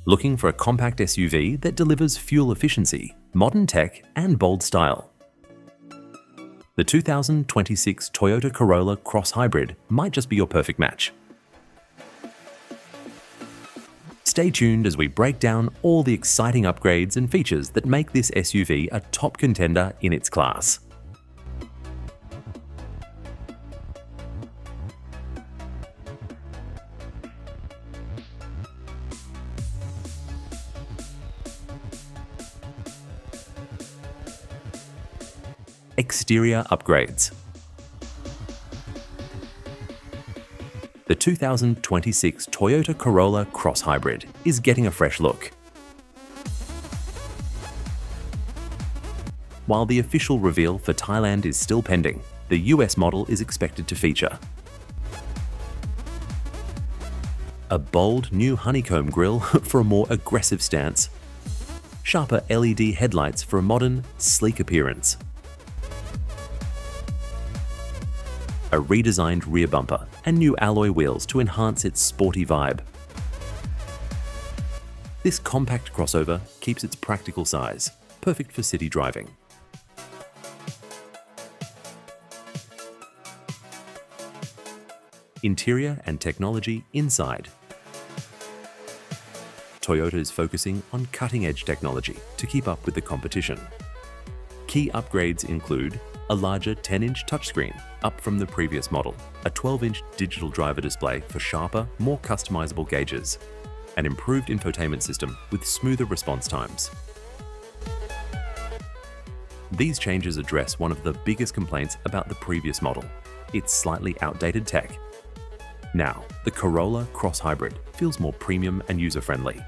Looking for a compact SUV that delivers fuel efficiency, modern tech, and bold style? The 2026 Toyota Corolla Cross Hybrid might just be your perfect match. Stay tuned as we break down all the exciting upgrades and features that make this SUV a top contender in its class. Exterior upgrades. The 2026 Toyota Corolla Cross Hybrid is getting a fresh look. While the official reveal for Thailand is still pending, the US model is expected to feature a bold new honeycomb grille for a more aggressive stance, sharper LED headlights for a modern, sleek appearance, a redesigned rear bumper and new alloy wheels to enhance its sporty vibe. This compact crossover keeps its practical size, perfect for city driving. Interior and technology inside. Toyota is focusing on cutting-edge technology to keep up with the competition. Key upgrades include a larger 10-inch touchscreen, up from the previous model, a 12-inch digital driver display for sharper, more customizable gauges, an improved infotainment system with smoother response times. These changes address one of the biggest complaints about the previous model, its slightly outdated tech. Now, the Corolla Cross Hybrid feels more premium and user-friendly.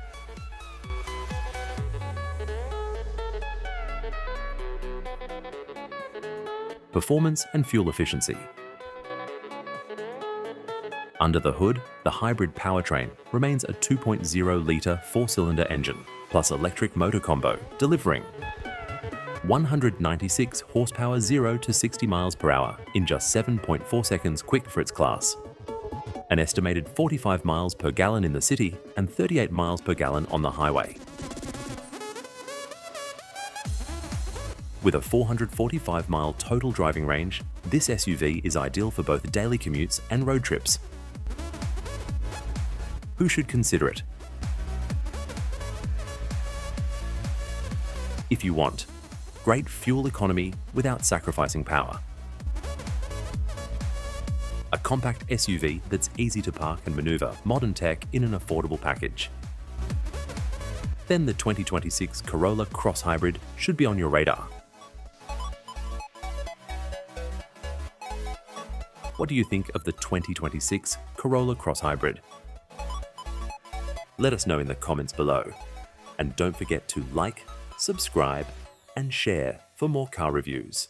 Performance and fuel efficiency. Under the hood, the hybrid powertrain remains a 2.0-litre four-cylinder engine, plus electric motor combo, delivering 196 horsepower 0 to 60 miles per hour in just 7.4 seconds quick for its class. An estimated 45 miles per gallon in the city and 38 miles per gallon on the highway. With a 445-mile total driving range, this SUV is ideal for both daily commutes and road trips. Who should consider it? If you want great fuel economy without sacrificing power, a compact SUV that's easy to park and maneuver modern tech in an affordable package, then the 2026 Corolla Cross Hybrid should be on your radar. What do you think of the 2026 Corolla Cross Hybrid? Let us know in the comments below. And don't forget to like, subscribe, and share for more car reviews.